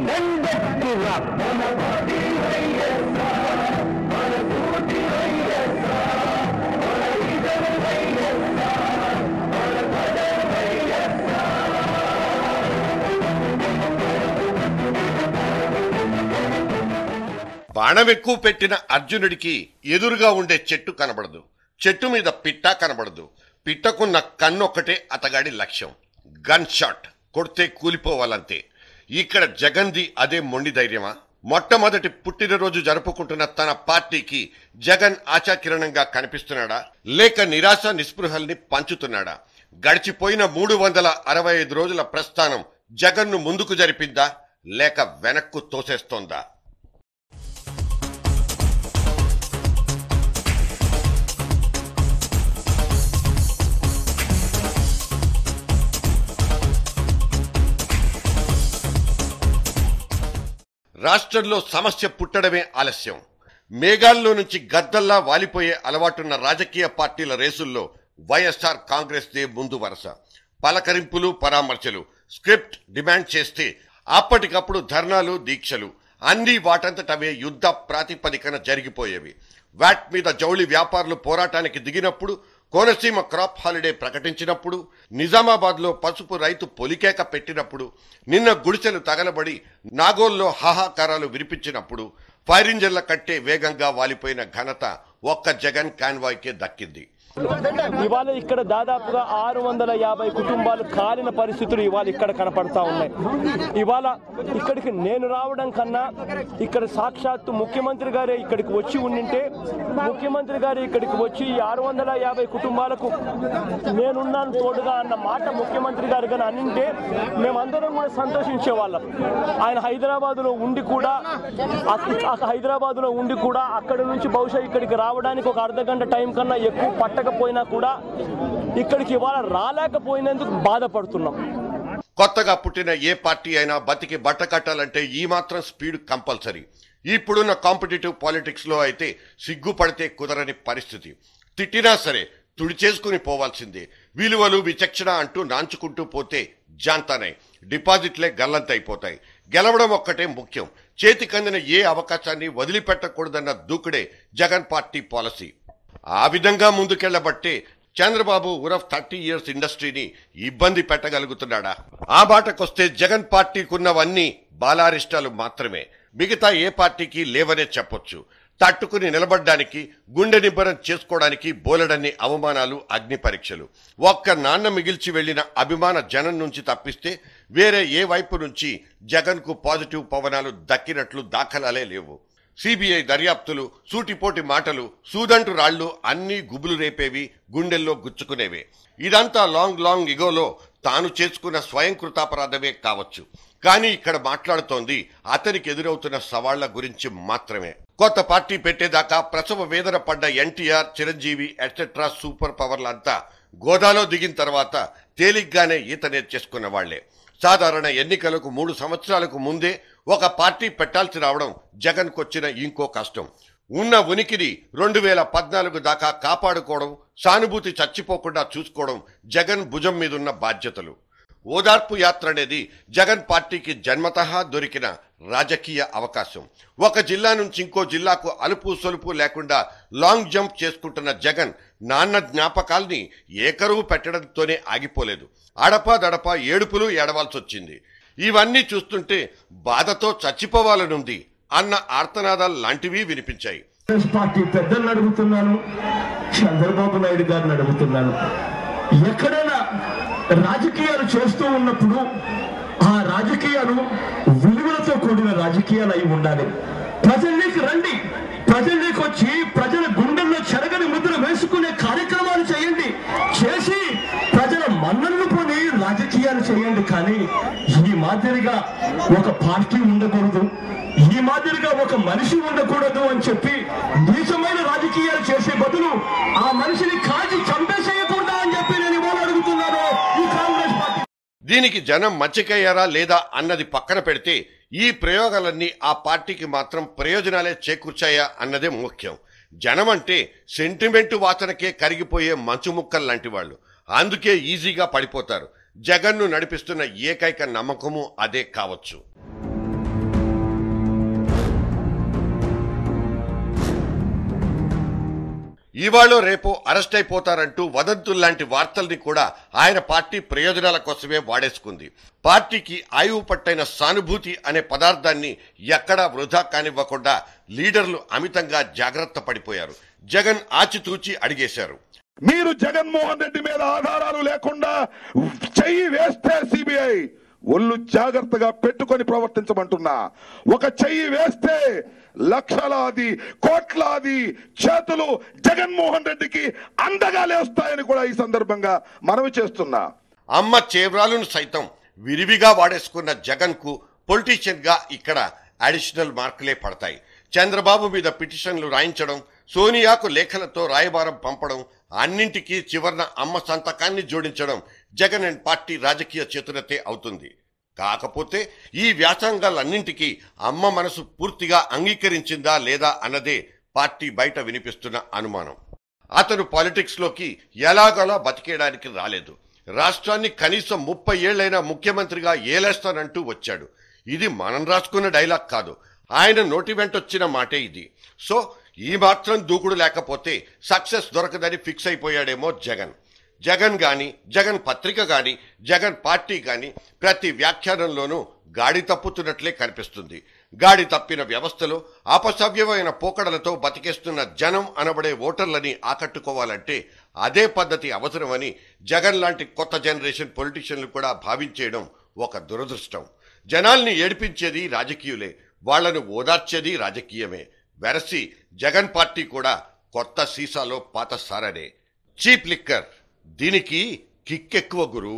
దండెత్తిరా బాణం ఎక్కువ పెట్టిన అర్జునుడికి ఎదురుగా ఉండే చెట్టు కనబడదు, చెట్టు మీద పిట్ట కనబడదు. పిట్టకున్న కన్నొక్కటే అతగాడి లక్ష్యం. గన్ షాట్ కొడితే కూలిపోవాలంతే. ఇక్కడ జగన్ది అదే మొండి ధైర్యమా? మొట్టమొదటి పుట్టినరోజు జరుపుకుంటున్న తన పార్టీకి జగన్ ఆశాకిరణంగా కనిపిస్తున్నాడా, లేక నిరాశ నిస్పృహల్ని పంచుతున్నాడా? గడిచిపోయిన 365 రోజుల ప్రస్థానం జగన్ను ముందుకు జరిపిందా, లేక వెనక్కు తోసేస్తోందా? రాష్ట్రంలో సమస్య పుట్టడమే ఆలస్యం. మేఘాల్లో నుంచి గద్దల్లా వాలిపోయే అలవాటున్న రాజకీయ పార్టీల రేసుల్లో వైఎస్ఆర్ కాంగ్రెస్ దే ముందు వరుస. పలకరింపులు, పరామర్శలు, స్క్రిప్ట్ డిమాండ్ చేస్తే అప్పటికప్పుడు ధర్నాలు, దీక్షలు అన్నీ వాటంతటవే యుద్ధ ప్రాతిపదికన జరిగిపోయేవి. వ్యాట్ మీద జౌళి వ్యాపారులు పోరాటానికి దిగినప్పుడు, కోనసీమ క్రాప్ హాలిడే ప్రకటించినప్పుడు, నిజామాబాద్లో పసుపు రైతు పొలికేక పెట్టినప్పుడు, నిన్న గుడిసెలు తగలబడి నాగోల్లో హాహాకారాలు వినిపించినప్పుడు ఫైరింజన్ల కట్టే వేగంగా వాలిపోయిన ఘనత ఒక్క జగన్ కాన్వాయ్కే దక్కింది. ఇవాళ ఇక్కడ దాదాపుగా 650 కుటుంబాలు కాలిన పరిస్థితులు ఇవాళ ఇక్కడ కనపడతా ఉన్నాయి. ఇవాళ ఇక్కడికి నేను రావడం కన్నా ఇక్కడ సాక్షాత్తు ముఖ్యమంత్రి గారే ఇక్కడికి వచ్చి ఉండింటే, ముఖ్యమంత్రి గారు ఇక్కడికి వచ్చి 650 కుటుంబాలకు నేనున్నాను తోడుగా అన్న మాట ముఖ్యమంత్రి గారు కానీ అన్నింటే మేమందరం కూడా సంతోషించే వాళ్ళం. ఆయన హైదరాబాద్లో ఉండి కూడా అక్కడి నుంచి బహుశా ఇక్కడికి రావడానికి ఒక అర్ధగంట టైం కన్నా ఎక్కువ పట్టకపోయినా కూడా ఇక్కడికి ఇవాళ రాలేకపోయినందుకు బాధపడుతున్నాం. కొత్తగా పుట్టిన ఏ పార్టీ అయినా బతికి బట్ట కట్టాలంటే ఈ మాత్రం స్పీడ్ కంపల్సరీ. ఇప్పుడున్న కాంపిటేటివ్ పాలిటిక్స్ లో అయితే సిగ్గుపడితే కుదరని పరిస్థితి. తిట్టినా సరే తుడిచేసుకుని పోవాల్సిందే. విలువలు, విచక్షణ అంటూ నాంచుకుంటూ పోతే జాంతానే డిపాజిట్లే గల్లంతైపోతాయి. గెలవడం ఒక్కటే ముఖ్యం. చేతికందిన ఏ అవకాశాన్ని వదిలిపెట్టకూడదన్న దూకుడే జగన్ పార్టీ పాలసీ. ఆ విధంగా ముందుకెళ్లబట్టే చంద్రబాబు ఉరఫ్ 30 years ఇండస్ట్రీని ఇబ్బంది పెట్టగలుగుతున్నాడా? ఆ బాటకొస్తే జగన్ పార్టీకున్నవన్నీ బాలారిష్టాలు మాత్రమే. మిగతా ఏ పార్టీకి లేవనే చెప్పొచ్చు. తట్టుకుని నిలబడ్డానికి, గుండె నిబ్బరం చేసుకోవడానికి బోలెడన్ని అవమానాలు, అగ్ని పరీక్షలు. ఒక్క నాన్న మిగిల్చి వెళ్లిన అభిమాన జనం నుంచి తప్పిస్తే వేరే ఏ వైపు నుంచి జగన్కు పాజిటివ్ పవనాలు దక్కినట్లు దాఖలాలే లేవు. సిబిఐ దర్యాప్తులు, సూటిపోటి మాటలు, సూదంటు రాళ్లు అన్నీ గుబులు రేపేవి, గుండెల్లో గుచ్చుకునేవే. ఇదంతా లాంగ్ ఇగోలో తాను చేసుకున్న స్వయం కృతాపరాధమే కావచ్చు. కానీ ఇక్కడ మాట్లాడుతోంది అతనికి ఎదురవుతున్న సవాళ్ల గురించి మాత్రమే. కొత్త పార్టీ పెట్టేదాకా ప్రసవ వేదన పడ్డ ఎన్టీఆర్, చిరంజీవి ఎట్సెట్రా సూపర్ పవర్లంతా గోదాలో దిగిన తర్వాత తేలిగ్గానే ఈత నేర్చేసుకున్న వాళ్లే. సాధారణ ఎన్నికలకు 3 సంవత్సరాలకు ముందే ఒక పార్టీ పెట్టాల్సి రావడం జగన్కొచ్చిన ఇంకో కష్టం. ఉన్న ఉనికిని 2014 దాకా కాపాడుకోవడం, సానుభూతి చచ్చిపోకుండా చూసుకోవడం జగన్ భుజం మీదున్న బాధ్యతలు. ఓదార్పు యాత్ర అనేది జగన్ పార్టీకి జన్మతహా దొరికిన రాజకీయ అవకాశం. ఒక జిల్లా నుంచి ఇంకో జిల్లాకు అలుపు సొలుపు లేకుండా లాంగ్ జంప్ చేసుకుంటున్న జగన్ నాన్న జ్ఞాపకాల్ని ఏకరువు పెట్టడంతోనే ఆగిపోలేదు. అడపాదడపా ఏడుపులు ఏడవాల్సి వచ్చింది. ఇవన్నీ చూస్తుంటే బాధతో చచ్చిపోవాలనుంది అన్న ఆర్తనాదాలు లాంటివి వినిపించాయి. పార్టీ పెద్దలను అడుగుతున్నాను, చంద్రబాబు నాయుడు గారిని అడుగుతున్నాను. ఎక్కడైనా రాజకీయాలు చేస్తూ ఉన్నప్పుడు ఆ రాజకీయాలు విలువలతో కూడిన రాజకీయాలు అయి ఉండాలి. ప్రజల్లోకి రండి, ప్రజల్లోకి వచ్చి ప్రజల గుండెల్లో చెరగని ముద్ర వేసుకునే కార్యక్రమాలు చేయండి. చేసి ప్రజల మన్ననలు పొంది రాజకీయాలు చేయండి. కానీ ఈ మాదిరిగా ఒక పార్టీ ఉండకూడదు, ఈ మాదిరిగా ఒక మనిషి ఉండకూడదు అని చెప్పి నీచమైన రాజకీయాలు చేసే బదులు ఆ మనిషిని కాల్చి చంపేసేయకూడదా అని చెప్పి నేను ఇవాళ అడుగుతున్నాను ఈ కాంగ్రెస్ పార్టీ. దీనికి జనం మచ్చికయ్యారా లేదా అన్నది పక్కన పెడితే ఈ ప్రయోగాలన్నీ ఆ పార్టీకి మాత్రం ప్రయోజనాలే చేకూర్చాయా అన్నదే ముఖ్యం. జనం అంటే సెంటిమెంటు వాసనకే కరిగిపోయే మంచు ముక్కలు లాంటి వాళ్ళు. అందుకే ఈజీగా పడిపోతారు. జగన్ను నడిపిస్తున్న ఏకైక నమ్మకము అదే కావచ్చు. ఇవాళ రేపు అరెస్ట్ అయిపోతారంటూ వదంతుల్లాంటి వార్తల్ని కూడా ఆయన పార్టీ ప్రయోజనాల కోసమే వాడేసుకుంది. పార్టీకి ఆయువు పట్టైన సానుభూతి అనే పదార్థాన్ని ఎక్కడా వృధా కానివ్వకుండా లీడర్లు అమితంగా జాగ్రత్త పడిపోయారు. జగన్ ఆచితూచి అడిగేశారు. మీరు జగన్మోహన్ రెడ్డి మీద ఆధారాలు లేకుండా చెయ్యి వేస్తే సిబిఐ ఒళ్ళు జాగ్రత్తగా పెట్టుకొని ప్రవర్తించమంటున్నా. ఒక చెయ్యి వేస్తే లక్షలాది కోట్లాది చేతులు జగన్మోహన్ రెడ్డికి అందగా లేస్తాయని కూడా ఈ సందర్భంగా మనవి చేస్తున్నా. అమ్మ చేవ్రాలను సైతం విరివిగా వాడేసుకున్న జగన్ కు పొలిటీషియన్ గా ఇక్కడ అడిషనల్ మార్కులే పడతాయి. చంద్రబాబు మీద పిటిషన్లు రాయించడం, సోనియాకు లేఖలతో రాయబారం పంపడం, అన్నింటికీ చివరన అమ్మ సంతకాన్ని జోడించడం జగన్ అండ్ పార్టీ రాజకీయ చతురతే అవుతుంది. కాకపోతే ఈ వ్యాసంగాలన్నింటికీ అమ్మ మనసు పూర్తిగా అంగీకరించిందా లేదా అన్నదే పార్టీ బయట వినిపిస్తున్న అనుమానం. అతను పాలిటిక్స్ లోకి ఎలాగోలా బతికేయడానికి రాలేదు. రాష్ట్రాన్ని కనీసం 30 ఏళ్లైనా ముఖ్యమంత్రిగా ఏలేస్తానంటూ వచ్చాడు. ఇది మనం రాసుకున్న డైలాగ్ కాదు, ఆయన నోటి వెంటొచ్చిన మాటే ఇది. సో ఈ మాత్రం దూకుడు లేకపోతే సక్సెస్ దొరకదని ఫిక్స్ అయిపోయాడేమో జగన్. జగన్ గాని, జగన్ పత్రిక గాని, జగన్ పార్టీ గాని ప్రతి వ్యాఖ్యానంలోనూ గాడి తప్పుతున్నట్లే కనిపిస్తుంది. గాడి తప్పిన వ్యవస్థలో అపసవ్యమైన పోకడలతో బతికేస్తున్న జనం అనబడే ఓటర్లని ఆకట్టుకోవాలంటే అదే పద్ధతి అవసరమని జగన్ లాంటి కొత్త జనరేషన్ పొలిటీషియన్లు కూడా భావించేయడం ఒక దురదృష్టం. జనాల్ని ఏడిపించేది రాజకీయులే, వాళ్లను ఓదార్చేది రాజకీయమే. వెరసి జగన్ పార్టీ కూడా కొత్త సీసాలో పాత సారనే. చీప్ లిక్కర్, దీనికి కిక్ ఎక్కువ గురు.